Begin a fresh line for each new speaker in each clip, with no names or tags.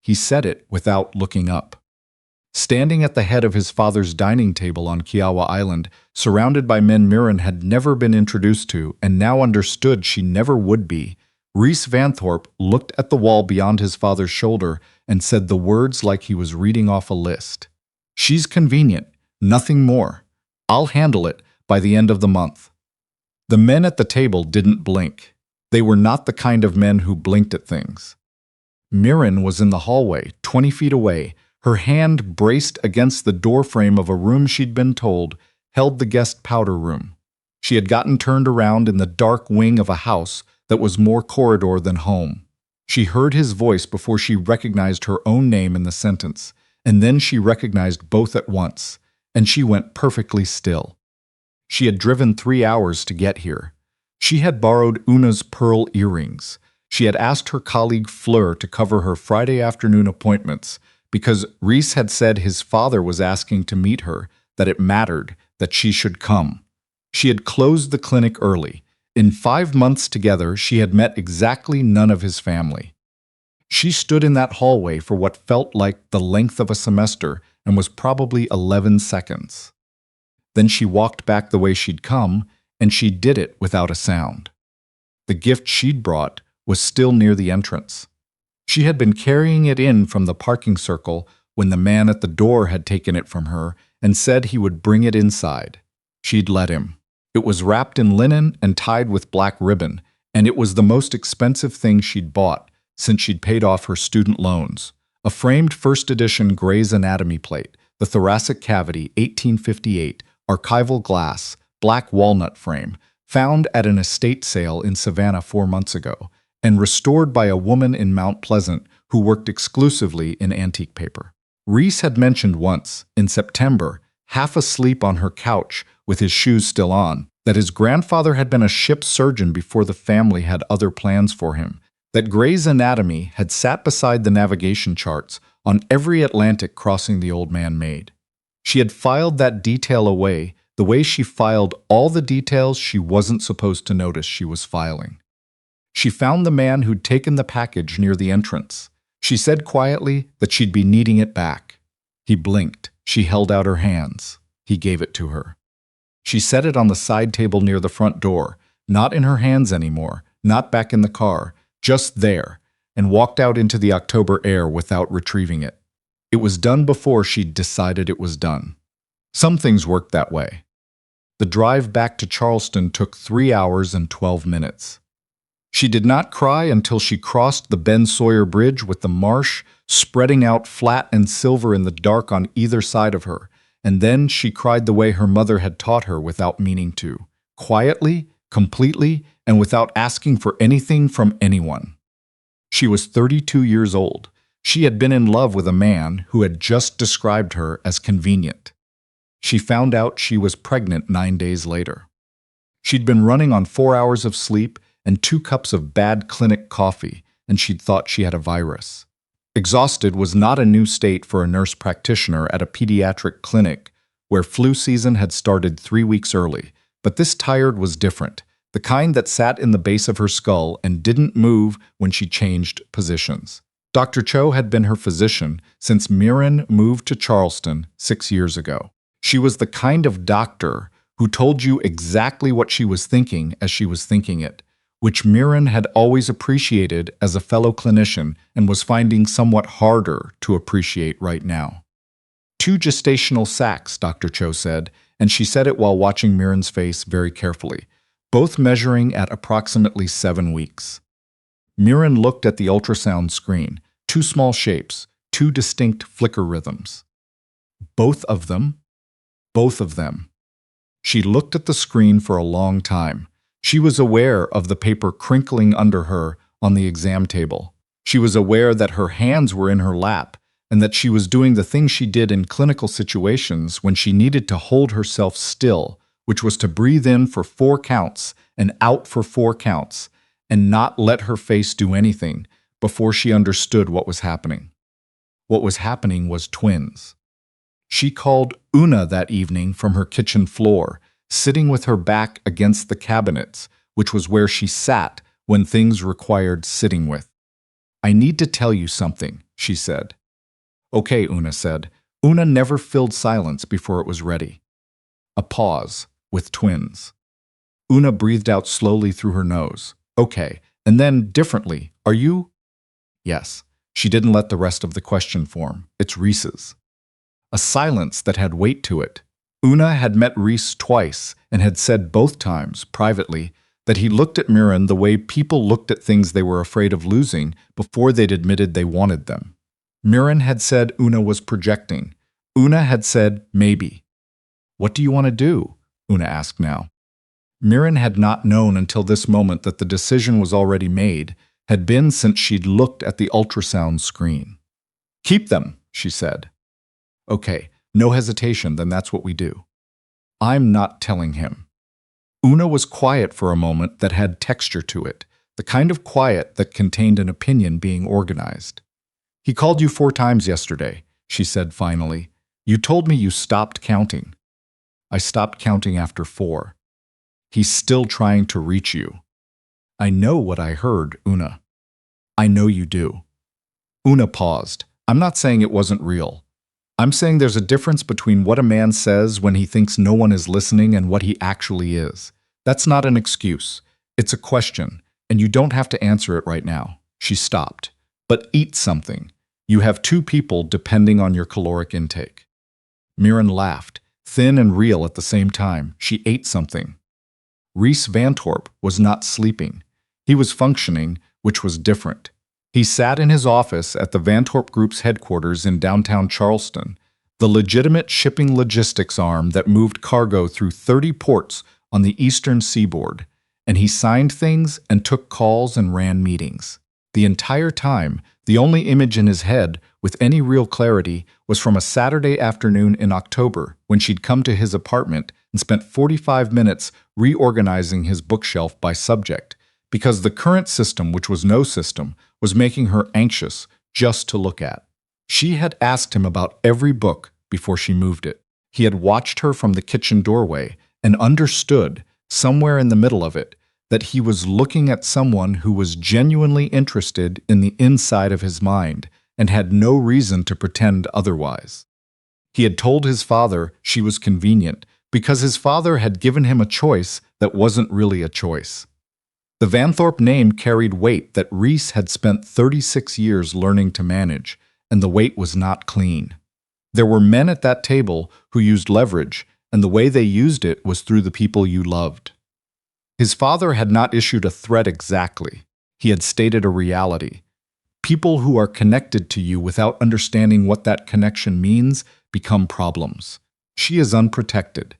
He said it without looking up. Standing at the head of his father's dining table on Kiawah Island, surrounded by men Mirren had never been introduced to and now understood she never would be, Rhys Vanthorpe looked at the wall beyond his father's shoulder and said the words like he was reading off a list. "She's convenient, nothing more. I'll handle it by the end of the month." The men at the table didn't blink. They were not the kind of men who blinked at things. Mirren was in the hallway, 20 feet away, her hand braced against the doorframe of a room she'd been told held the guest powder room. She had gotten turned around in the dark wing of a house that was more corridor than home. She heard his voice before she recognized her own name in the sentence, and then she recognized both at once, and she went perfectly still. She had driven 3 hours to get here. She had borrowed Una's pearl earrings. She had asked her colleague Fleur to cover her Friday afternoon appointments because Reese had said his father was asking to meet her, that it mattered, that she should come. She had closed the clinic early. In 5 months together, she had met exactly none of his family. She stood in that hallway for what felt like the length of a semester and was probably 11 seconds. Then she walked back the way she'd come, and she did it without a sound. The gift she'd brought was still near the entrance. She had been carrying it in from the parking circle when the man at the door had taken it from her and said he would bring it inside. She'd let him. It was wrapped in linen and tied with black ribbon, and it was the most expensive thing she'd bought since she'd paid off her student loans. A framed first edition Gray's Anatomy plate, the thoracic cavity, 1858, archival glass, black walnut frame, found at an estate sale in Savannah 4 months ago, and restored by a woman in Mount Pleasant who worked exclusively in antique paper. Reese had mentioned once, in September, half asleep on her couch with his shoes still on, that his grandfather had been a ship surgeon before the family had other plans for him, that Gray's Anatomy had sat beside the navigation charts on every Atlantic crossing the old man made. She had filed that detail away the way she filed all the details she wasn't supposed to notice she was filing. She found the man who'd taken the package near the entrance. She said quietly that she'd be needing it back. He blinked. She held out her hands. He gave it to her. She set it on the side table near the front door, not in her hands anymore, not back in the car, just there, and walked out into the October air without retrieving it. It was done before she'd decided it was done. Some things worked that way. The drive back to Charleston took 3 hours and 12 minutes. She did not cry until she crossed the Ben Sawyer Bridge with the marsh spreading out flat and silver in the dark on either side of her, and then she cried the way her mother had taught her without meaning to, quietly, completely, and without asking for anything from anyone. She was 32 years old. She had been in love with a man who had just described her as convenient. She found out she was pregnant 9 days later. She'd been running on 4 hours of sleep and 2 cups of bad clinic coffee, and she'd thought she had a virus. Exhausted was not a new state for a nurse practitioner at a pediatric clinic where flu season had started 3 weeks early, but this tired was different, the kind that sat in the base of her skull and didn't move when she changed positions. Dr. Cho had been her physician since Mirren moved to Charleston 6 years ago. She was the kind of doctor who told you exactly what she was thinking as she was thinking it, which Mirren had always appreciated as a fellow clinician and was finding somewhat harder to appreciate right now. 2 gestational sacs, Dr. Cho said, and she said it while watching Mirren's face very carefully, both measuring at approximately 7 weeks. Mirren looked at the ultrasound screen, 2 small shapes, 2 distinct flicker rhythms. Both of them? Both of them. She looked at the screen for a long time. She was aware of the paper crinkling under her on the exam table. She was aware that her hands were in her lap and that she was doing the thing she did in clinical situations when she needed to hold herself still, which was to breathe in for 4 counts and out for 4 counts, and not let her face do anything before she understood what was happening. What was happening was twins. She called Una that evening from her kitchen floor, sitting with her back against the cabinets, which was where she sat when things required sitting with. "I need to tell you something," she said. Okay, Una said. Una never filled silence before it was ready. A pause, with twins. Una breathed out slowly through her nose. Okay, and then differently. Are you? Yes. She didn't let the rest of the question form. It's Reese's. A silence that had weight to it. Una had met Rhys twice and had said both times, privately, that he looked at Mirren the way people looked at things they were afraid of losing before they'd admitted they wanted them. Mirren had said Una was projecting. Una had said maybe. What do you want to do? Una asked now. Mirren had not known until this moment that the decision was already made, had been since she'd looked at the ultrasound screen. Keep them, she said. Okay, no hesitation, then that's what we do. I'm not telling him. Una was quiet for a moment that had texture to it, the kind of quiet that contained an opinion being organized. He called you 4 times yesterday, she said finally. You told me you stopped counting. I stopped counting after 4. He's still trying to reach you. I know what I heard, Una. I know you do. Una paused. I'm not saying it wasn't real. I'm saying there's a difference between what a man says when he thinks no one is listening and what he actually is. That's not an excuse. It's a question, and you don't have to answer it right now. She stopped. But eat something. You have 2 people depending on your caloric intake. Mirren laughed, thin and real at the same time. She ate something. Rhys Vanthorpe was not sleeping. He was functioning, which was different. He sat in his office at the Vanthorpe Group's headquarters in downtown Charleston, the legitimate shipping logistics arm that moved cargo through 30 ports on the eastern seaboard, and he signed things and took calls and ran meetings. The entire time, the only image in his head, with any real clarity, was from a Saturday afternoon in October when she'd come to his apartment and spent 45 minutes reorganizing his bookshelf by subject, because the current system, which was no system, was making her anxious just to look at. She had asked him about every book before she moved it. He had watched her from the kitchen doorway and understood, somewhere in the middle of it, that he was looking at someone who was genuinely interested in the inside of his mind and had no reason to pretend otherwise. He had told his father she was convenient because his father had given him a choice that wasn't really a choice. The Vanthorpe name carried weight that Reese had spent 36 years learning to manage, and the weight was not clean. There were men at that table who used leverage, and the way they used it was through the people you loved. His father had not issued a threat exactly. He had stated a reality. People who are connected to you without understanding what that connection means become problems. She is unprotected.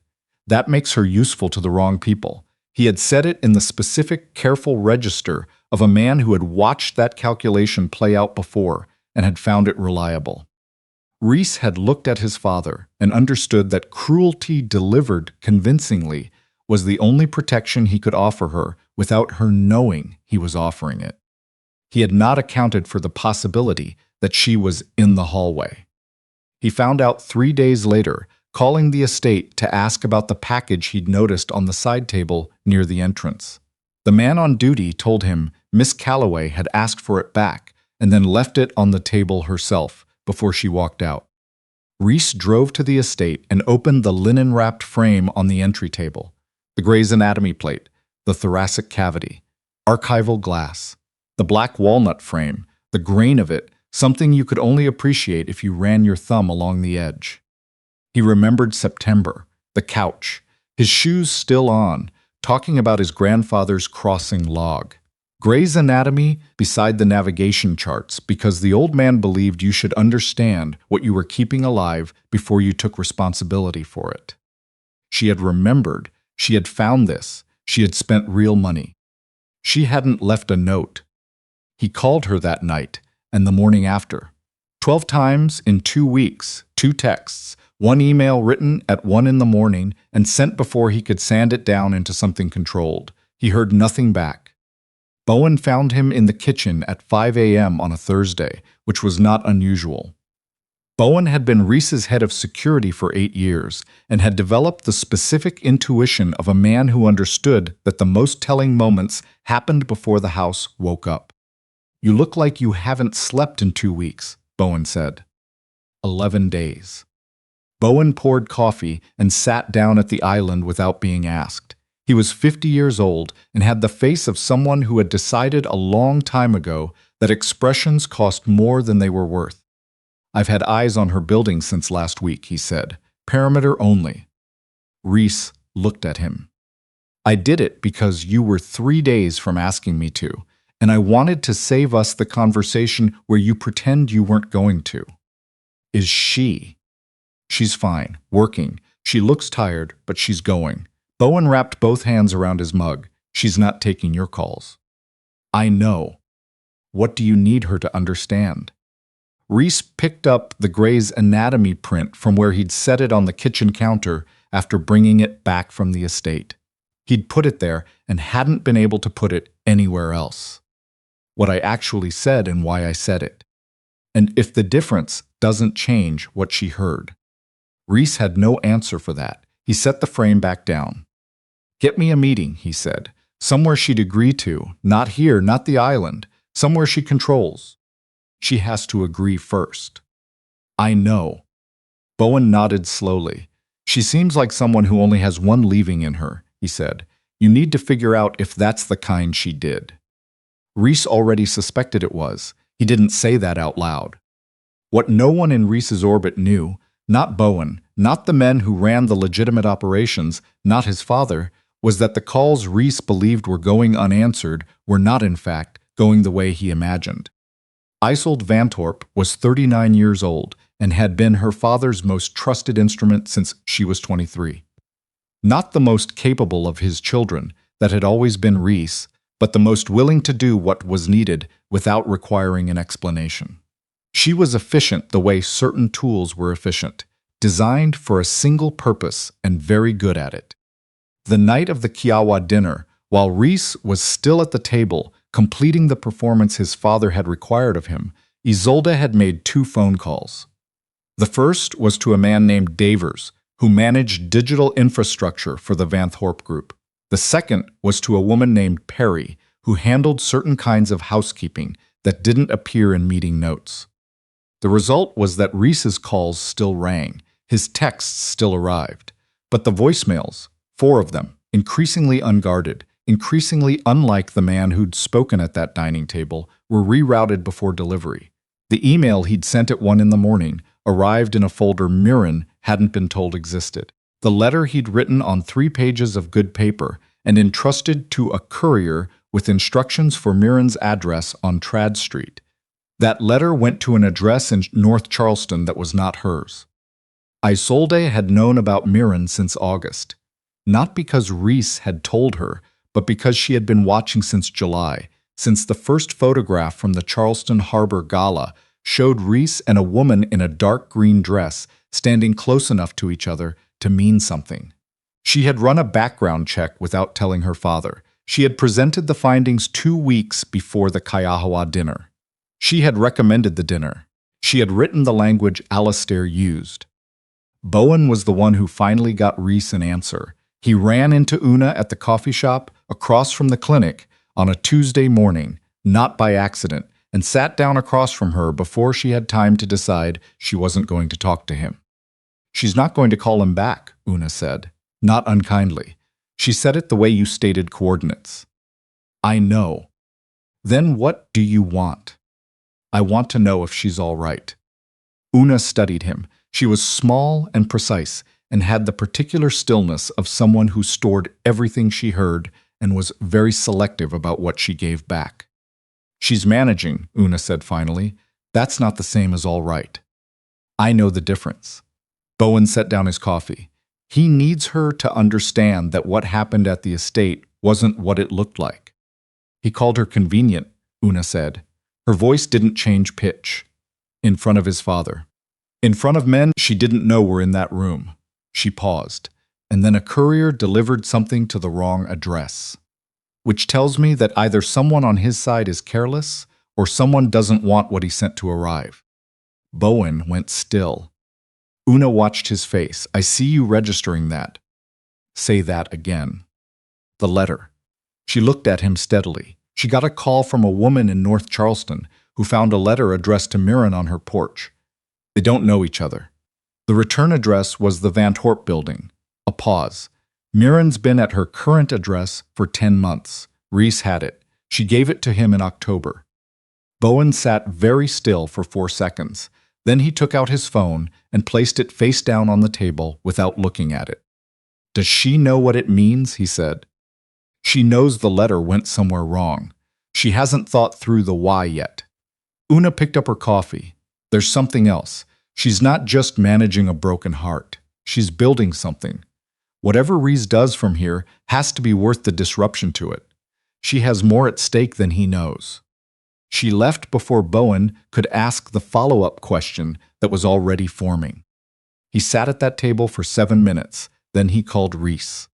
That makes her useful to the wrong people. He had said it in the specific, careful register of a man who had watched that calculation play out before and had found it reliable. Reese had looked at his father and understood that cruelty delivered convincingly was the only protection he could offer her without her knowing he was offering it. He had not accounted for the possibility that she was in the hallway. He found out 3 days later, calling the estate to ask about the package he'd noticed on the side table near the entrance. The man on duty told him Miss Calloway had asked for it back and then left it on the table herself before she walked out. Reese drove to the estate and opened the linen-wrapped frame on the entry table, the Gray's Anatomy plate, the thoracic cavity, archival glass, the black walnut frame, the grain of it, something you could only appreciate if you ran your thumb along the edge. He remembered September, the couch, his shoes still on, talking about his grandfather's crossing log. Gray's Anatomy beside the navigation charts because the old man believed you should understand what you were keeping alive before you took responsibility for it. She had remembered, she had found this, she had spent real money. She hadn't left a note. He called her that night and the morning after. 12 times in 2 weeks, 2 texts, 1 email written at 1 in the morning and sent before he could sand it down into something controlled. He heard nothing back. Bowen found him in the kitchen at 5 a.m. on a Thursday, which was not unusual. Bowen had been Reese's head of security for 8 years and had developed the specific intuition of a man who understood that the most telling moments happened before the house woke up. You look like you haven't slept in 2 weeks, Bowen said. 11 days. Bowen poured coffee and sat down at the island without being asked. He was 50 years old and had the face of someone who had decided a long time ago that expressions cost more than they were worth. "I've had eyes on her building since last week," he said. "Perimeter only." Reese looked at him. "I did it because you were 3 days from asking me to, and I wanted to save us the conversation where you pretend you weren't going to." "Is she?" "She's fine, working. She looks tired, but she's going." Bowen wrapped both hands around his mug. "She's not taking your calls." "I know. What do you need her to understand?" Reese picked up the Gray's Anatomy print from where he'd set it on the kitchen counter after bringing it back from the estate. He'd put it there and hadn't been able to put it anywhere else. What I actually said and why I said it. And if the difference doesn't change what she heard. Reese had no answer for that. He set the frame back down. "Get me a meeting," he said. "Somewhere she'd agree to. Not here, not the island. Somewhere she controls. She has to agree first." "I know." Bowen nodded slowly. "She seems like someone who only has one leaving in her," he said. "You need to figure out if that's the kind she did." Reese already suspected it was. He didn't say that out loud. What no one in Reese's orbit knew, not Bowen, not the men who ran the legitimate operations, not his father, was that the calls Reese believed were going unanswered were not, in fact, going the way he imagined. Rhys Vanthorpe was 39 years old and had been her father's most trusted instrument since she was 23. Not the most capable of his children, that had always been Reese, but the most willing to do what was needed without requiring an explanation. She was efficient the way certain tools were efficient, designed for a single purpose and very good at it. The night of the Kiawah dinner, while Reese was still at the table, completing the performance his father had required of him, Isolde had made 2 phone calls. The first was to a man named Davers, who managed digital infrastructure for the Vanthorpe Group. The second was to a woman named Perry, who handled certain kinds of housekeeping that didn't appear in meeting notes. The result was that Reese's calls still rang, his texts still arrived, but the voicemails, 4 of them, increasingly unguarded, increasingly unlike the man who'd spoken at that dining table, were rerouted before delivery. The email he'd sent at 1 in the morning arrived in a folder Mirren hadn't been told existed. The letter he'd written on 3 pages of good paper and entrusted to a courier with instructions for Mirren's address on Trad Street. That letter went to an address in North Charleston that was not hers. Isolde had known about Mirren since August, not because Reese had told her, but because she had been watching since July, since the first photograph from the Charleston Harbor Gala showed Reese and a woman in a dark green dress standing close enough to each other to mean something. She had run a background check without telling her father. She had presented the findings 2 weeks before the Kiawah dinner. She had recommended the dinner. She had written the language Alistair used. Bowen was the one who finally got Reese an answer. He ran into Una at the coffee shop across from the clinic on a Tuesday morning, not by accident, and sat down across from her before she had time to decide she wasn't going to talk to him. "She's not going to call him back," Una said, not unkindly. "She said it the way you stated coordinates." "I know." "Then what do you want?" "I want to know if she's all right." Una studied him. She was small and precise, and had the particular stillness of someone who stored everything she heard and was very selective about what she gave back. "She's managing," Una said finally. "That's not the same as all right." "I know the difference." Bowen set down his coffee. He needs her to understand that what happened at the estate wasn't what it looked like. He called her convenient, Una said. Her voice didn't change pitch. In front of his father. In front of men she didn't know were in that room. She paused, and then a courier delivered something to the wrong address. Which tells me that either someone on his side is careless, or someone doesn't want what he sent to arrive. Bowen went still. Una watched his face. "I see you registering that." "Say that again." "The letter." She looked at him steadily. She got a call from a woman in North Charleston who found a letter addressed to Mirren on her porch. They don't know each other. The return address was the Vanthorpe building. A pause. Mirren's been at her current address for 10 months. Reese had it. She gave it to him in October. Bowen sat very still for 4 seconds. Then he took out his phone and placed it face down on the table without looking at it. "Does she know what it means?" he said. "She knows the letter went somewhere wrong. She hasn't thought through the why yet." Una picked up her coffee. "There's something else. She's not just managing a broken heart. She's building something. Whatever Rhys does from here has to be worth the disruption to it. She has more at stake than he knows." She left before Bowen could ask the follow-up question that was already forming. He sat at that table for 7 minutes. Then he called Reese.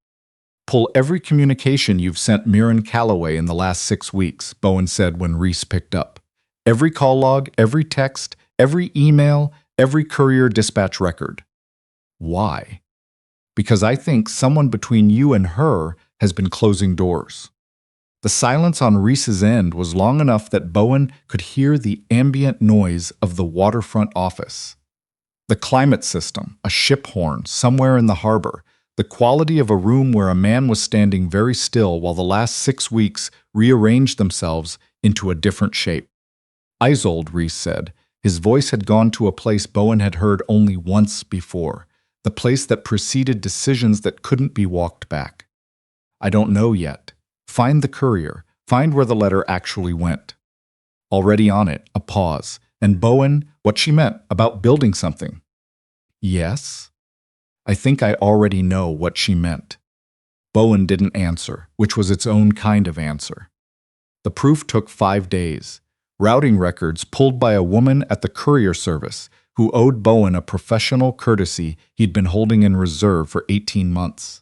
"Pull every communication you've sent Mirren Calloway in the last 6 weeks," Bowen said when Reese picked up. "Every call log, every text, every email, every courier dispatch record." "Why?" "Because I think someone between you and her has been closing doors." The silence on Reese's end was long enough that Bowen could hear the ambient noise of the waterfront office. The climate system, a ship horn somewhere in the harbor, the quality of a room where a man was standing very still while the last 6 weeks rearranged themselves into a different shape. "Isolde," Reese said. His voice had gone to a place Bowen had heard only once before, the place that preceded decisions that couldn't be walked back. "I don't know yet. Find the courier. Find where the letter actually went." Already on it, a pause, and Bowen, what she meant about building something. "Yes?" "I think I already know what she meant." Bowen didn't answer, which was its own kind of answer. The proof took 5 days. Routing records pulled by a woman at the courier service who owed Bowen a professional courtesy he'd been holding in reserve for 18 months.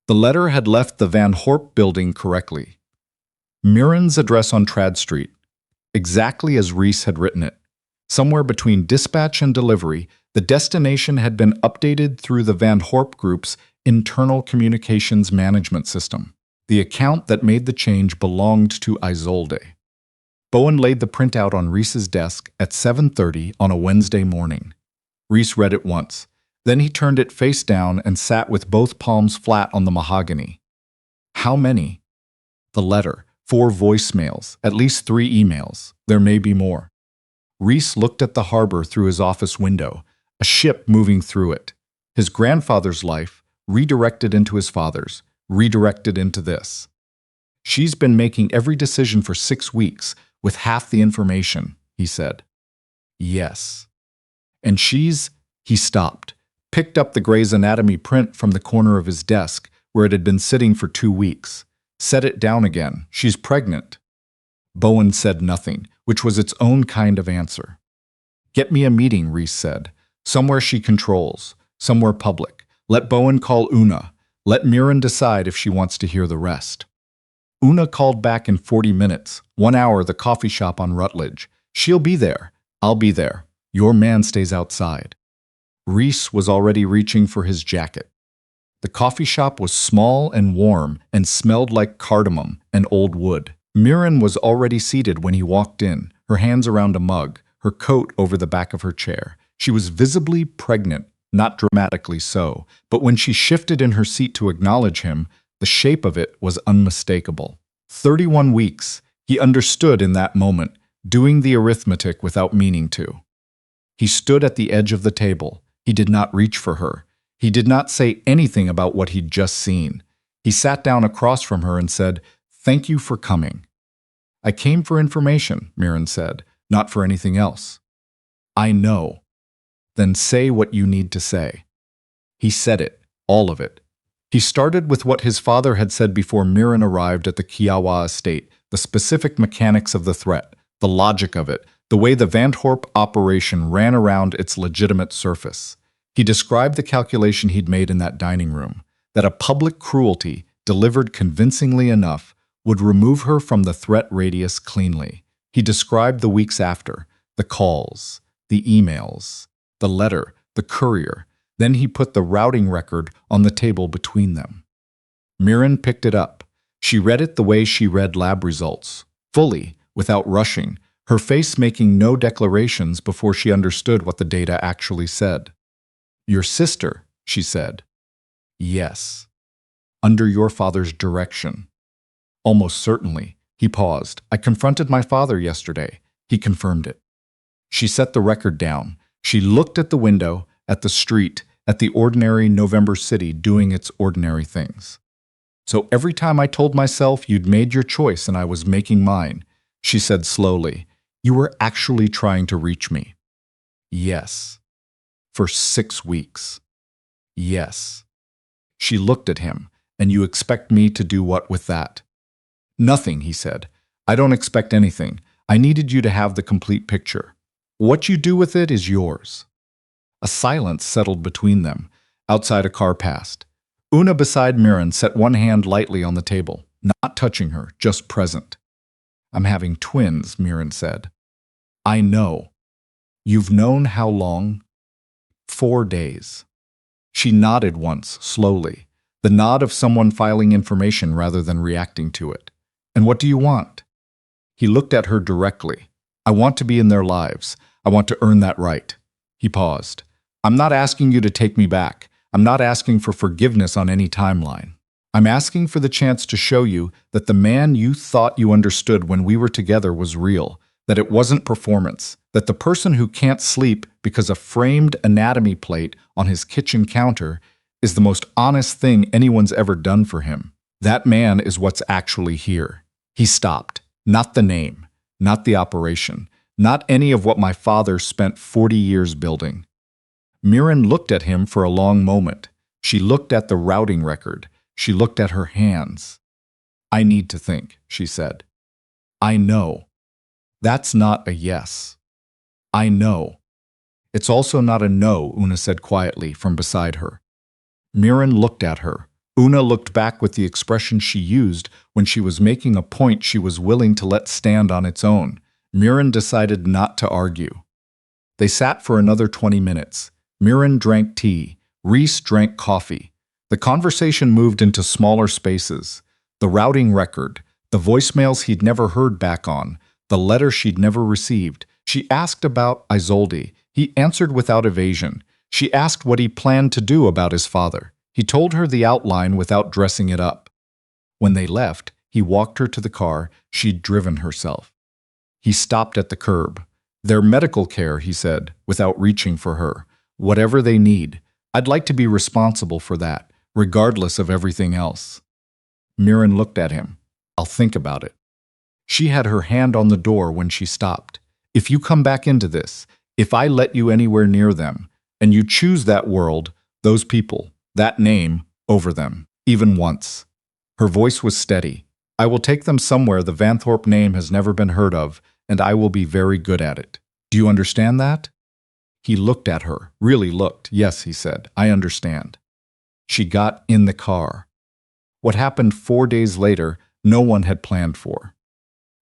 The letter had left the Vanthorpe building correctly. Mirren's address on Trad Street, exactly as Reese had written it. Somewhere between dispatch and delivery, the destination had been updated through the Vanthorpe Group's internal communications management system. The account that made the change belonged to Isolde. Bowen laid the printout on Reese's desk at 7:30 on a Wednesday morning. Reese read it once. Then he turned it face down and sat with both palms flat on the mahogany. "How many?" "The letter. 4 voicemails, at least 3 emails. There may be more." Reese looked at the harbor through his office window, a ship moving through it. His grandfather's life, redirected into his father's, redirected into this. "She's been making every decision for 6 weeks, with half the information," he said. "Yes." "And she's—" He stopped, picked up the Grey's Anatomy print from the corner of his desk, where it had been sitting for 2 weeks. Set it down again. "She's pregnant." Bowen said nothing, which was its own kind of answer. "Get me a meeting," Reese said. "Somewhere she controls. Somewhere public. Let Bowen call Una. Let Mirren decide if she wants to hear the rest." Una called back in 40 minutes. 1 hour, the coffee shop on Rutledge. "She'll be there. I'll be there. Your man stays outside." Reese was already reaching for his jacket. The coffee shop was small and warm and smelled like cardamom and old wood. Mirren was already seated when he walked in, her hands around a mug, her coat over the back of her chair. She was visibly pregnant, not dramatically so, but when she shifted in her seat to acknowledge him, the shape of it was unmistakable. 31 weeks, he understood in that moment, doing the arithmetic without meaning to. He stood at the edge of the table. He did not reach for her. He did not say anything about what he'd just seen. He sat down across from her and said, "Thank you for coming." "I came for information," Mirren said, "not for anything else." "I know." "Then say what you need to say." He said it, all of it. He started with what his father had said before Mirren arrived at the Kiawah estate, the specific mechanics of the threat, the logic of it, the way the Vanthorpe operation ran around its legitimate surface. He described the calculation he'd made in that dining room, that a public cruelty, delivered convincingly enough, would remove her from the threat radius cleanly. He described the weeks after, the calls, the emails, the letter, the courier. Then he put the routing record on the table between them. Mirren picked it up. She read it the way she read lab results, fully, without rushing, her face making no declarations before she understood what the data actually said. "Your sister," she said. "Yes. Under your father's direction." "Almost certainly." He paused. "I confronted my father yesterday." He confirmed it. She set the record down. She looked at the window, at the street, at the ordinary November city doing its ordinary things. "So every time I told myself you'd made your choice and I was making mine," she said slowly, "you were actually trying to reach me." "Yes." "For 6 weeks." "Yes." She looked at him. "And you expect me to do what with that?" "Nothing," he said. "I don't expect anything. I needed you to have the complete picture. What you do with it is yours." A silence settled between them. Outside, a car passed. Una beside Mirren set one hand lightly on the table, not touching her, just present. "I'm having twins," Mirren said. "I know." "You've known how long?" 4 days. She nodded once, slowly, the nod of someone filing information rather than reacting to it. "And what do you want?" He looked at her directly. "I want to be in their lives. I want to earn that right." He paused. "I'm not asking you to take me back. I'm not asking for forgiveness on any timeline. I'm asking for the chance to show you that the man you thought you understood when we were together was real, that it wasn't performance, that the person who can't sleep because a framed anatomy plate on his kitchen counter is the most honest thing anyone's ever done for him. That man is what's actually here." He stopped. "Not the name, not the operation, not any of what my father spent 40 years building." Mirren looked at him for a long moment. She looked at the routing record. She looked at her hands. "I need to think," she said. "I know." "That's not a yes." "I know." "It's also not a no," Una said quietly from beside her. Mirren looked at her. Una looked back with the expression she used when she was making a point she was willing to let stand on its own. Mirren decided not to argue. They sat for another 20 minutes. Mirren drank tea. Reese drank coffee. The conversation moved into smaller spaces. The routing record, the voicemails he'd never heard back on, the letter she'd never received. She asked about Isolde. He answered without evasion. She asked what he planned to do about his father. He told her the outline without dressing it up. When they left, he walked her to the car she'd driven herself. He stopped at the curb. "Their medical care," he said, without reaching for her. "Whatever they need. I'd like to be responsible for that, regardless of everything else." Mirren looked at him. "I'll think about it." She had her hand on the door when she stopped. "If you come back into this, if I let you anywhere near them, and you choose that world, those people, that name, over them, even once." Her voice was steady. "I will take them somewhere the Vanthorpe name has never been heard of, and I will be very good at it. Do you understand that?" He looked at her, really looked. "Yes," he said, "I understand." She got in the car. What happened 4 days later, no one had planned for.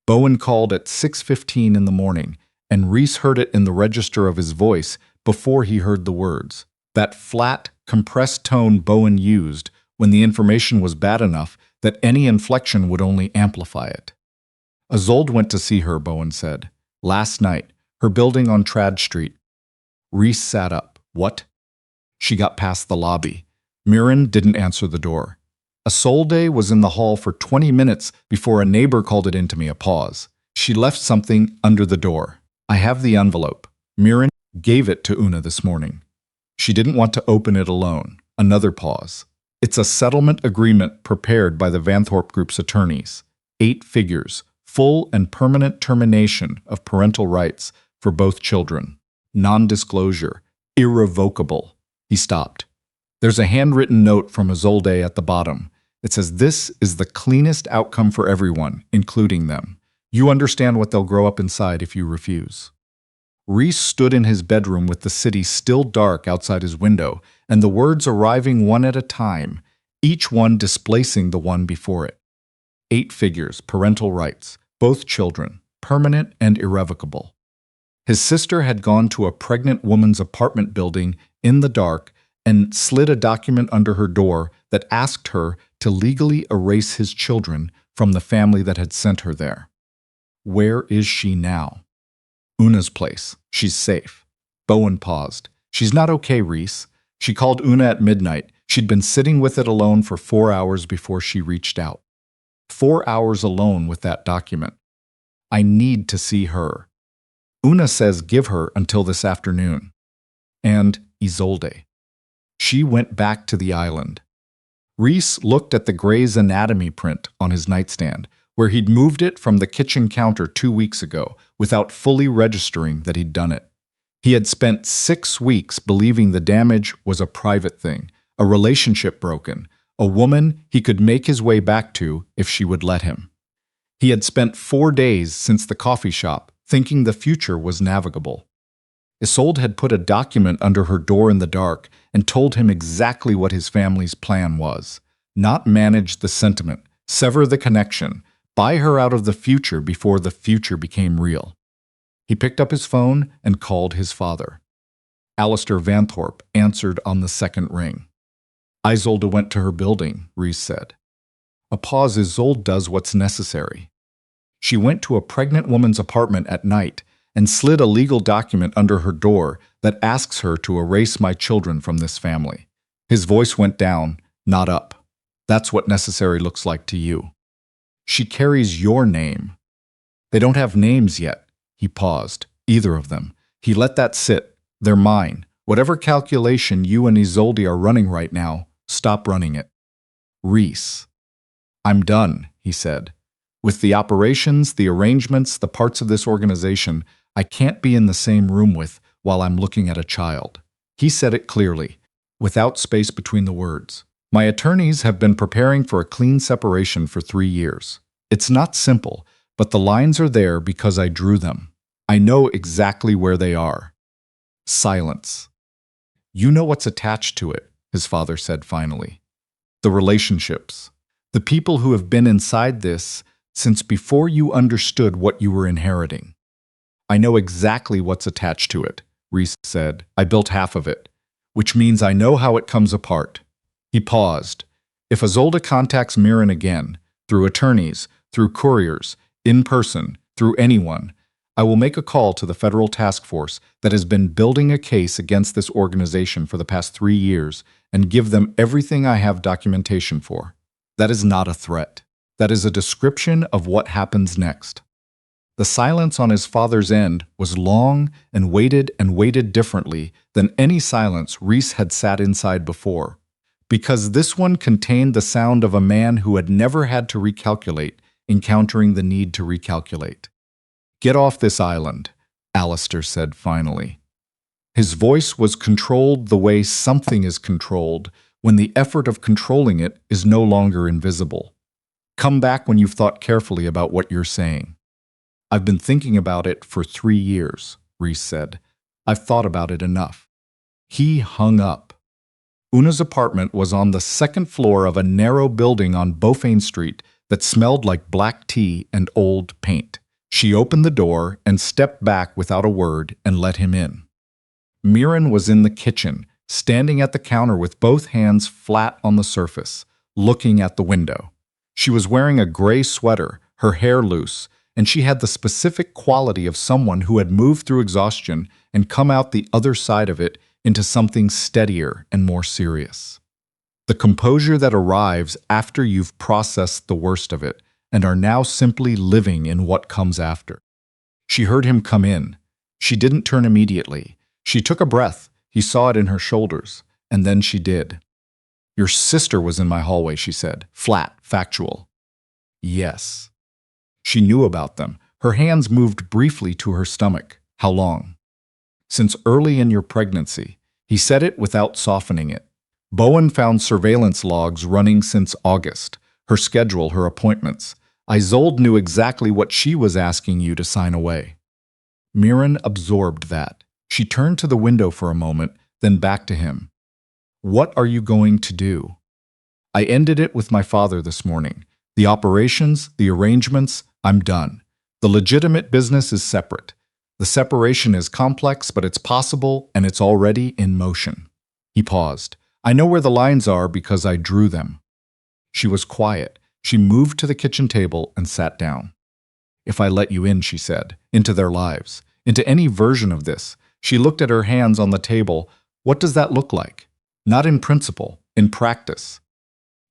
Bowen called at 6:15 in the morning, and Reese heard it in the register of his voice before he heard the words. That flat, compressed tone Bowen used when the information was bad enough that any inflection would only amplify it. "Isolde went to see her," Bowen said. "Last night, her building on Trad Street." Reese sat up. "What?" She got past the lobby. Mirren didn't answer the door. "Isolde was in the hall for 20 minutes before a neighbor called it into me." A pause. "She left something under the door. I have the envelope. Mirren gave it to Una this morning. She didn't want to open it alone." Another pause. "It's a settlement agreement prepared by the Vanthorpe Group's attorneys. 8 figures, full and permanent termination of parental rights for both children. Non-disclosure, irrevocable." He stopped. "There's a handwritten note from Isolde at the bottom. It says this is the cleanest outcome for everyone, including them. You understand what they'll grow up inside if you refuse." Reese stood in his bedroom with the city still dark outside his window, and the words arriving one at a time, each one displacing the one before it. 8 figures, parental rights, both children, permanent and irrevocable. His sister had gone to a pregnant woman's apartment building in the dark and slid a document under her door that asked her to legally erase his children from the family that had sent her there. Where is she now? Una's place. She's safe. Bowen paused. She's not okay, Reese. She called Una at midnight. She'd been sitting with it alone for 4 hours before she reached out. 4 hours alone with that document. I need to see her. Una says give her until this afternoon. And Isolde. She went back to the island. Reese looked at the Gray's Anatomy print on his nightstand, where he'd moved it from the kitchen counter 2 weeks ago without fully registering that he'd done it. He had spent 6 weeks believing the damage was a private thing, a relationship broken, a woman he could make his way back to if she would let him. He had spent 4 days since the coffee shop thinking the future was navigable. Isolde had put a document under her door in the dark and told him exactly what his family's plan was. Not manage the sentiment, sever the connection, buy her out of the future before the future became real. He picked up his phone and called his father. Rhys Vanthorpe answered on the second ring. Isolde went to her building, Reese said. A pause. Isolde does what's necessary. She went to a pregnant woman's apartment at night and slid a legal document under her door that asks her to erase my children from this family. His voice went down, not up. That's what necessary looks like to you. She carries your name. They don't have names yet. He paused. Either of them. He let that sit. They're mine. Whatever calculation you and Isolde are running right now, stop running it. Reese. I'm done, he said. With the operations, the arrangements, the parts of this organization, I can't be in the same room with while I'm looking at a child. He said it clearly, without space between the words. My attorneys have been preparing for a clean separation for 3 years. It's not simple, but the lines are there because I drew them. I know exactly where they are. Silence. You know what's attached to it, his father said finally. The relationships. The people who have been inside this since before you understood what you were inheriting. I know exactly what's attached to it, Reese said. I built half of it, which means I know how it comes apart. He paused. If Isolde contacts Mirren again, through attorneys, through couriers, in person, through anyone, I will make a call to the federal task force that has been building a case against this organization for the past 3 years and give them everything I have documentation for. That is not a threat. That is a description of what happens next. The silence on his father's end was long and waited differently than any silence Reese had sat inside before, because this one contained the sound of a man who had never had to recalculate, encountering the need to recalculate. Get off this island, Alistair said finally. His voice was controlled the way something is controlled when the effort of controlling it is no longer invisible. Come back when you've thought carefully about what you're saying. I've been thinking about it for 3 years, Reese said. I've thought about it enough. He hung up. Una's apartment was on the 2nd floor of a narrow building on Beaufane Street that smelled like black tea and old paint. She opened the door and stepped back without a word and let him in. Mirren was in the kitchen, standing at the counter with both hands flat on the surface, looking at the window. She was wearing a gray sweater, her hair loose, and she had the specific quality of someone who had moved through exhaustion and come out the other side of it into something steadier and more serious. The composure that arrives after you've processed the worst of it and are now simply living in what comes after. She heard him come in. She didn't turn immediately. She took a breath. He saw it in her shoulders, and then she did. Your sister was in my hallway, she said, flat, factual. Yes. She knew about them. Her hands moved briefly to her stomach. How long? Since early in your pregnancy. He said it without softening it. Bowen found surveillance logs running since August. Her schedule, her appointments. Isolde knew exactly what she was asking you to sign away. Mirren absorbed that. She turned to the window for a moment, then back to him. What are you going to do? I ended it with my father this morning. The operations, the arrangements, I'm done. The legitimate business is separate. The separation is complex, but it's possible, and it's already in motion. He paused. I know where the lines are because I drew them. She was quiet. She moved to the kitchen table and sat down. If I let you in, she said, into their lives, into any version of this. She looked at her hands on the table. What does that look like? Not in principle, in practice.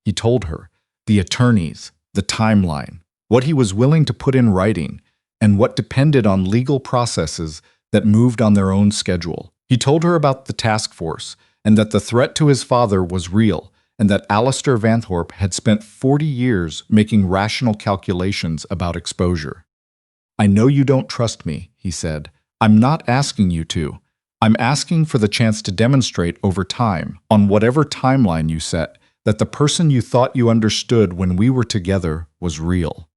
He told her, the attorneys, the timeline, what he was willing to put in writing, and what depended on legal processes that moved on their own schedule. He told her about the task force, and that the threat to his father was real, and that Alistair Vanthorpe had spent 40 years making rational calculations about exposure. I know you don't trust me, he said. I'm not asking you to. I'm asking for the chance to demonstrate over time, on whatever timeline you set, that the person you thought you understood when we were together was real.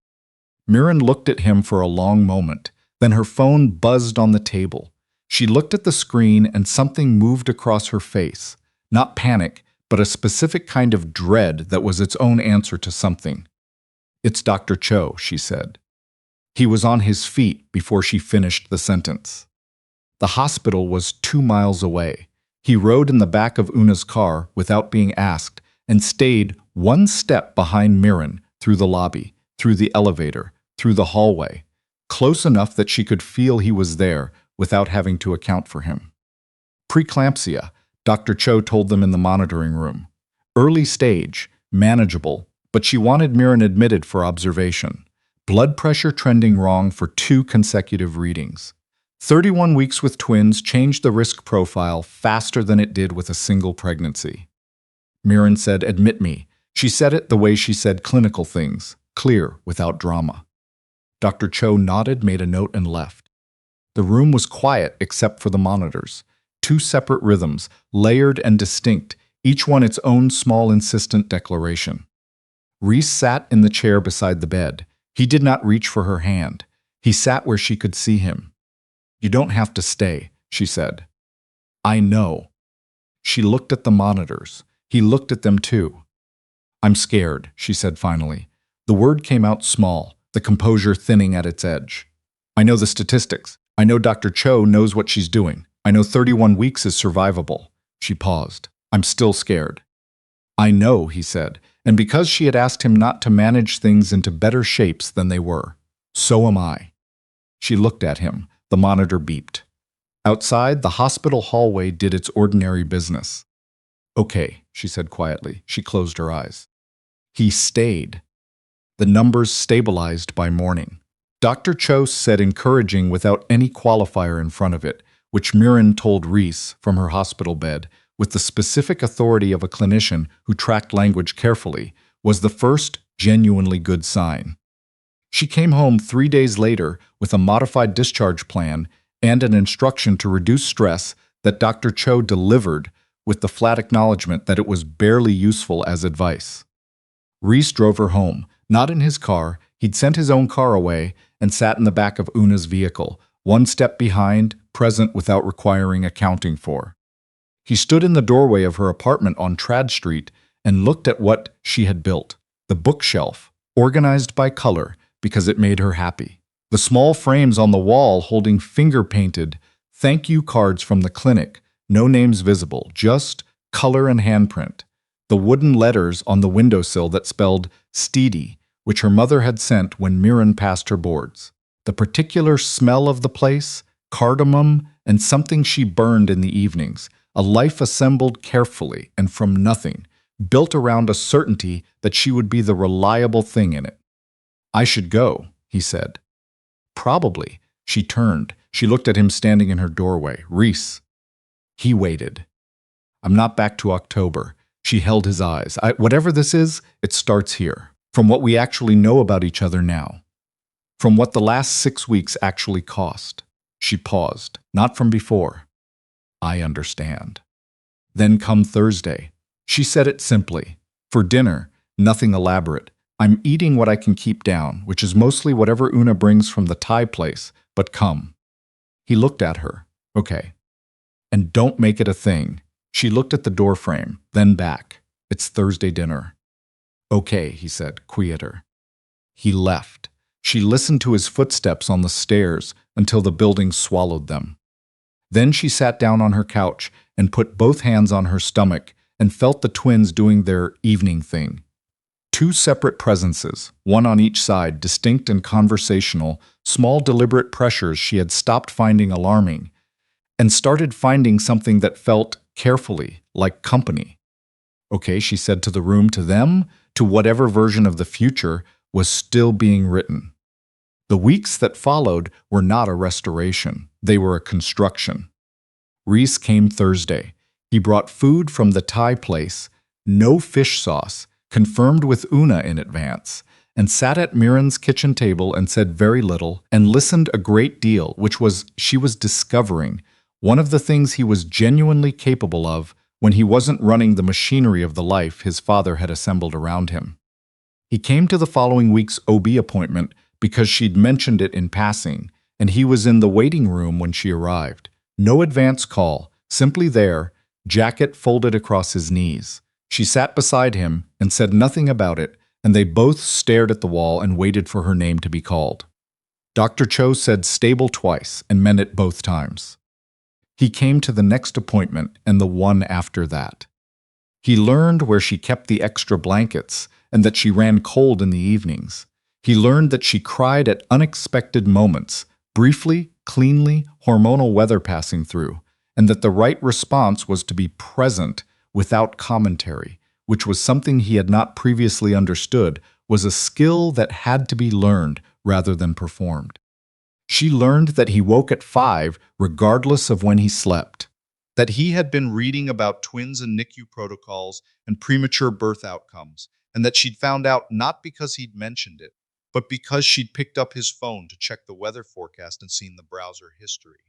Mirren looked at him for a long moment. Then her phone buzzed on the table. She looked at the screen and something moved across her face. Not panic, but a specific kind of dread that was its own answer to something. It's Dr. Cho, she said. He was on his feet before she finished the sentence. The hospital was 2 miles away. He rode in the back of Una's car without being asked and stayed 1 step behind Mirren through the lobby, through the elevator, through the hallway, close enough that she could feel he was there without having to account for him. Preeclampsia, Dr. Cho told them in the monitoring room. Early stage, manageable, but she wanted Mirren admitted for observation. Blood pressure trending wrong for 2 consecutive readings. 31 weeks with twins changed the risk profile faster than it did with a single pregnancy. Mirren said, admit me. She said it the way she said clinical things, clear, without drama. Dr. Cho nodded, made a note, and left. The room was quiet except for the monitors. 2 separate rhythms, layered and distinct, each one its own small insistent declaration. Reese sat in the chair beside the bed. He did not reach for her hand. He sat where she could see him. You don't have to stay, she said. I know. She looked at the monitors. He looked at them too. I'm scared, she said finally. The word came out small, the composure thinning at its edge. I know the statistics. I know Dr. Cho knows what she's doing. I know 31 weeks is survivable. She paused. I'm still scared. I know, he said, and because she had asked him not to manage things into better shapes than they were. So am I. She looked at him. The monitor beeped. Outside, the hospital hallway did its ordinary business. Okay, she said quietly. She closed her eyes. He stayed. The numbers stabilized by morning. Dr. Cho said encouraging without any qualifier in front of it, which Mirren told Reese from her hospital bed, with the specific authority of a clinician who tracked language carefully, was the first genuinely good sign. She came home 3 days later with a modified discharge plan and an instruction to reduce stress that Dr. Cho delivered with the flat acknowledgement that it was barely useful as advice. Reese drove her home, not in his car. He'd sent his own car away and sat in the back of Una's vehicle, 1 step behind, present without requiring accounting for. He stood in the doorway of her apartment on Trad Street and looked at what she had built, the bookshelf, organized by color because it made her happy. The small frames on the wall holding finger-painted thank you cards from the clinic, no names visible, just color and handprint. The wooden letters on the windowsill that spelled Steedy, which her mother had sent when Mirren passed her boards. The particular smell of the place, cardamom, and something she burned in the evenings, a life assembled carefully and from nothing, built around a certainty that she would be the reliable thing in it. I should go, he said. Probably. She turned. She looked at him standing in her doorway. Reese. He waited. I'm not back to October. She held his eyes. Whatever this is, it starts here. From what we actually know about each other now. From what the last 6 weeks actually cost. She paused. Not from before. I understand. Then come Thursday. She said it simply. For dinner, nothing elaborate. I'm eating what I can keep down, which is mostly whatever Una brings from the Thai place, but come. He looked at her. Okay. And don't make it a thing. She looked at the doorframe, then back. It's Thursday dinner. Okay, he said, quieter. He left. She listened to his footsteps on the stairs until the building swallowed them. Then she sat down on her couch and put both hands on her stomach and felt the twins doing their evening thing. Two separate presences, one on each side, distinct and conversational, small deliberate pressures she had stopped finding alarming, and started finding something that felt, carefully, like company. Okay, she said to the room, to them, to whatever version of the future was still being written. The weeks that followed were not a restoration, they were a construction. Reese came Thursday. He brought food from the Thai place, no fish sauce, confirmed with Una in advance, and sat at Mirren's kitchen table and said very little and listened a great deal, which was, she was discovering, one of the things he was genuinely capable of when he wasn't running the machinery of the life his father had assembled around him. He came to the following week's OB appointment because she'd mentioned it in passing, and he was in the waiting room when she arrived. No advance call, simply there, jacket folded across his knees. She sat beside him and said nothing about it, and they both stared at the wall and waited for her name to be called. Dr. Cho said stable twice and meant it both times. He came to the next appointment and the one after that. He learned where she kept the extra blankets and that she ran cold in the evenings. He learned that she cried at unexpected moments, briefly, cleanly, hormonal weather passing through, and that the right response was to be present without commentary, which was something he had not previously understood, was a skill that had to be learned rather than performed. She learned that he woke at 5 regardless of when he slept, that he had been reading about twins and NICU protocols and premature birth outcomes, and that she'd found out not because he'd mentioned it, but because she'd picked up his phone to check the weather forecast and seen the browser history.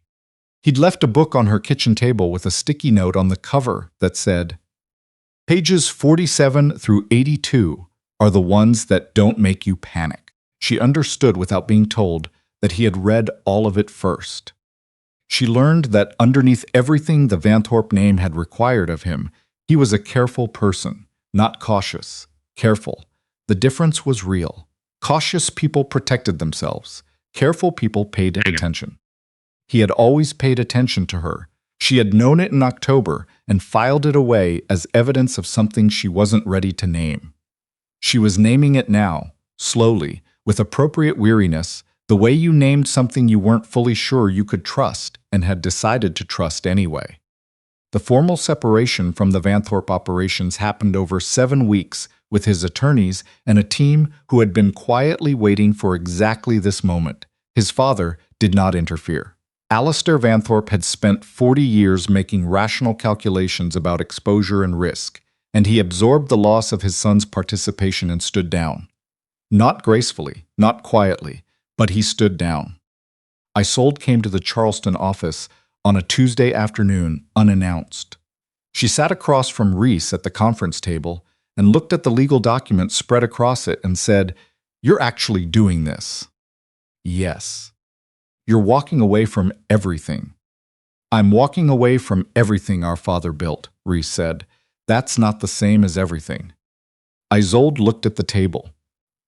He'd left a book on her kitchen table with a sticky note on the cover that said, "Pages 47 through 82 are the ones that don't make you panic." She understood without being told that he had read all of it first. She learned that underneath everything the Vanthorpe name had required of him, he was a careful person, not cautious, careful. The difference was real. Cautious people protected themselves. Careful people paid attention. He had always paid attention to her. She had known it in October and filed it away as evidence of something she wasn't ready to name. She was naming it now, slowly, with appropriate weariness, the way you named something you weren't fully sure you could trust and had decided to trust anyway. The formal separation from the Vanthorpe operations happened over 7 weeks with his attorneys and a team who had been quietly waiting for exactly this moment. His father did not interfere. Alistair Vanthorpe had spent 40 years making rational calculations about exposure and risk, and he absorbed the loss of his son's participation and stood down. Not gracefully, not quietly, but he stood down. Isolde came to the Charleston office on a Tuesday afternoon, unannounced. She sat across from Reese at the conference table and looked at the legal document spread across it and said, "You're actually doing this." "Yes." "You're walking away from everything." "I'm walking away from everything our father built," Reese said. "That's not the same as everything." Isolde looked at the table.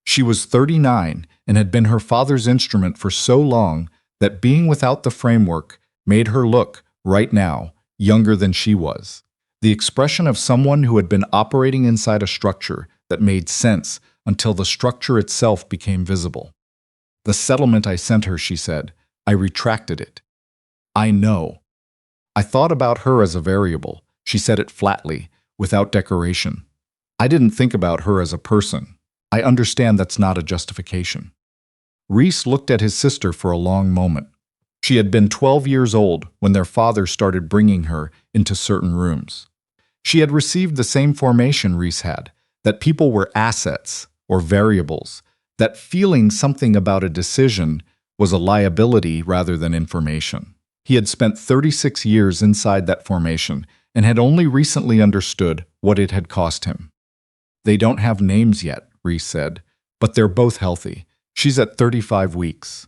She was 39 and had been her father's instrument for so long that being without the framework made her look, right now, younger than she was. The expression of someone who had been operating inside a structure that made sense until the structure itself became visible. "The settlement I sent her," she said. "I retracted it." "I know." "I thought about her as a variable." She said it flatly, without decoration. "I didn't think about her as a person. I understand that's not a justification." Reese looked at his sister for a long moment. She had been 12 years old when their father started bringing her into certain rooms. She had received the same formation Reese had, that people were assets or variables, that feeling something about a decision was a liability rather than information. He had spent 36 years inside that formation and had only recently understood what it had cost him. "They don't have names yet," Reese said, "but they're both healthy. She's at 35 weeks.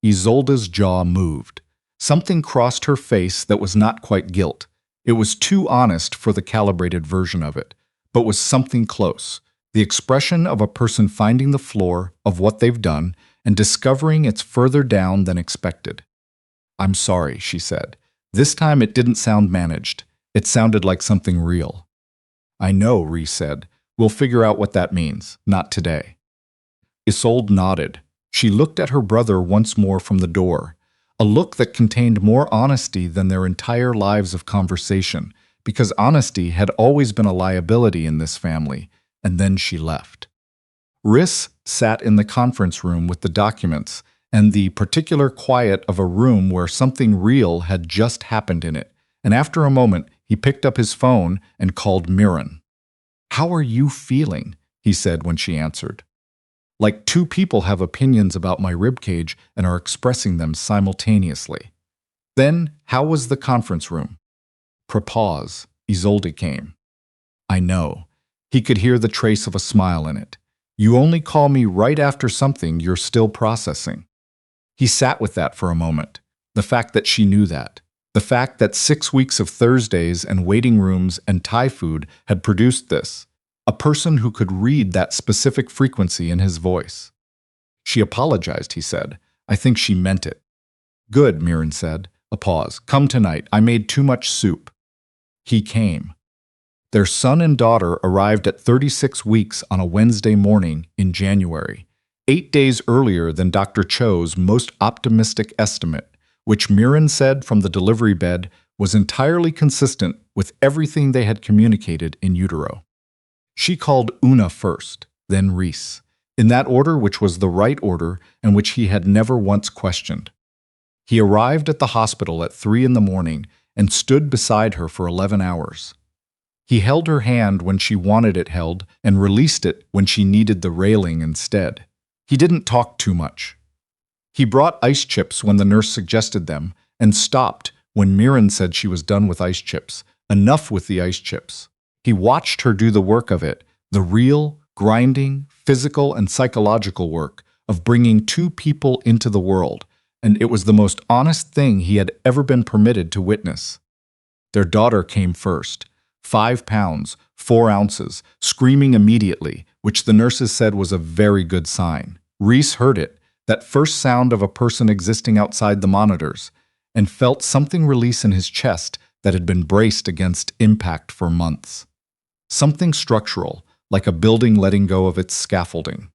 Isolde's jaw moved. Something crossed her face that was not quite guilt. It was too honest for the calibrated version of it, but was something close. The expression of a person finding the floor of what they've done and discovering it's further down than expected. "I'm sorry," she said. This time it didn't sound managed. It sounded like something real. "I know," Reese said. We'll figure out what that means. Not today. Isolde nodded. She looked at her brother once more from the door, a look that contained more honesty than their entire lives of conversation, because honesty had always been a liability in this family, and then she left. Rhys sat in the conference room with the documents and the particular quiet of a room where something real had just happened in it, and after a moment he picked up his phone and called Mirren. "How are you feeling?" he said when she answered. "Like two people have opinions about my ribcage and are expressing them simultaneously." Then, how was the conference room? Pause. Isolde came. "I know." He could hear the trace of a smile in it. "You only call me right after something you're still processing." He sat with that for a moment. The fact that she knew that. The fact that 6 weeks of Thursdays and waiting rooms and Thai food had produced this. A person who could read that specific frequency in his voice. "She apologized," he said. "I think she meant it." "Good," Mirren said. A pause. "Come tonight. I made too much soup." He came. Their son and daughter arrived at 36 weeks on a Wednesday morning in January, 8 days earlier than Dr. Cho's most optimistic estimate, which Mirren said from the delivery bed was entirely consistent with everything they had communicated in utero. She called Una first, then Reese, in that order which was the right order and which he had never once questioned. He arrived at the hospital at 3 in the morning and stood beside her for 11 hours. He held her hand when she wanted it held and released it when she needed the railing instead. He didn't talk too much. He brought ice chips when the nurse suggested them and stopped when Mirren said she was done with ice chips. Enough with the ice chips. He watched her do the work of it, the real, grinding, physical and psychological work of bringing two people into the world, and it was the most honest thing he had ever been permitted to witness. Their daughter came first. 5 pounds, 4 ounces, screaming immediately, which the nurses said was a very good sign. Reese heard it, that first sound of a person existing outside the monitors, and felt something release in his chest that had been braced against impact for months. Something structural, like a building letting go of its scaffolding.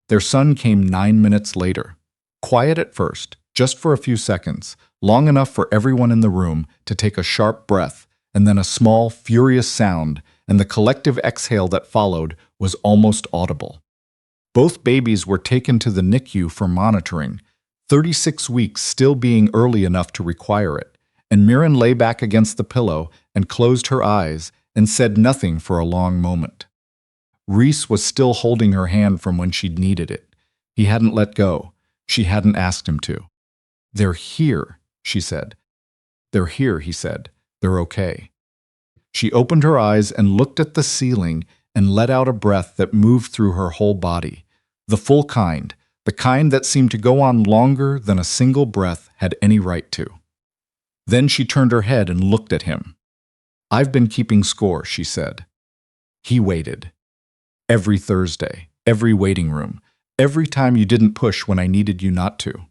Their son came 9 minutes later. Quiet at first, just for a few seconds, long enough for everyone in the room to take a sharp breath, and then a small, furious sound, and the collective exhale that followed was almost audible. Both babies were taken to the NICU for monitoring, 36 weeks still being early enough to require it, and Mirren lay back against the pillow and closed her eyes and said nothing for a long moment. Reese was still holding her hand from when she'd needed it. He hadn't let go. She hadn't asked him to. "They're here," she said. "They're here," he said. "They're okay." She opened her eyes and looked at the ceiling and let out a breath that moved through her whole body. The full kind, the kind that seemed to go on longer than a single breath had any right to. Then she turned her head and looked at him. "I've been keeping score," she said. He waited. "Every Thursday, every waiting room, every time you didn't push when I needed you not to."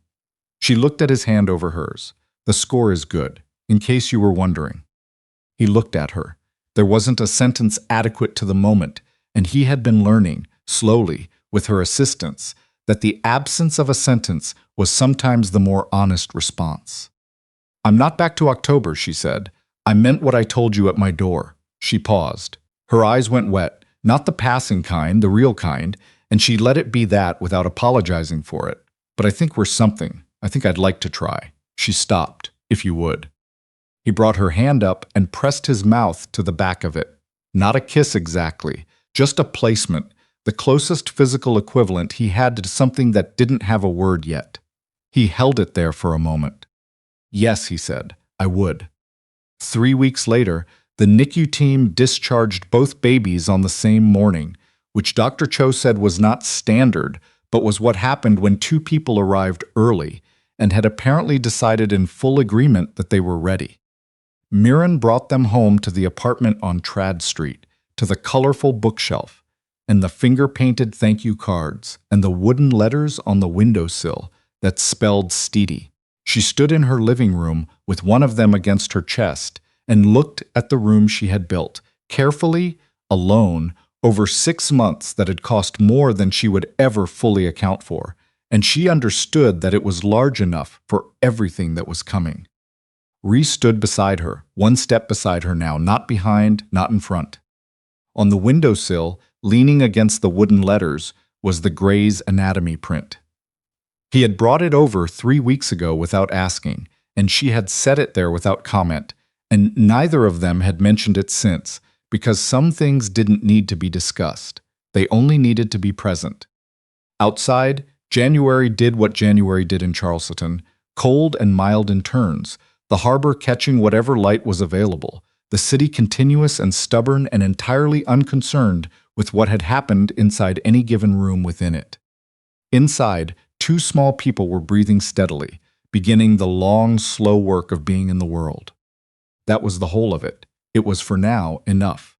She looked at his hand over hers. "The score is good, in case you were wondering." He looked at her. There wasn't a sentence adequate to the moment, and he had been learning, slowly, with her assistance, that the absence of a sentence was sometimes the more honest response. "I'm not back to October," she said. "I meant what I told you at my door." She paused. Her eyes went wet, not the passing kind, the real kind, and she let it be that without apologizing for it. "But I think we're something. I think I'd like to try." She stopped, "If you would." He brought her hand up and pressed his mouth to the back of it. Not a kiss exactly, just a placement, the closest physical equivalent he had to something that didn't have a word yet. He held it there for a moment. "Yes," he said, "I would." 3 weeks later, the NICU team discharged both babies on the same morning, which Dr. Cho said was not standard, but was what happened when two people arrived early and had apparently decided in full agreement that they were ready. Mirren brought them home to the apartment on Trad Street, to the colorful bookshelf, and the finger-painted thank you cards, and the wooden letters on the windowsill that spelled Steedy. She stood in her living room with one of them against her chest and looked at the room she had built, carefully, alone, Over 6 months that had cost more than she would ever fully account for, and she understood that it was large enough for everything that was coming. Reese stood beside her, one step beside her now, not behind, not in front. On the windowsill, leaning against the wooden letters, was the Gray's Anatomy print. He had brought it over 3 weeks ago without asking, and she had set it there without comment, and neither of them had mentioned it since, because some things didn't need to be discussed. They only needed to be present. Outside, January did what January did in Charleston, cold and mild in turns, the harbor catching whatever light was available, the city continuous and stubborn and entirely unconcerned with what had happened inside any given room within it. Inside, 2 small people were breathing steadily, beginning the long, slow work of being in the world. That was the whole of it. It was for now enough.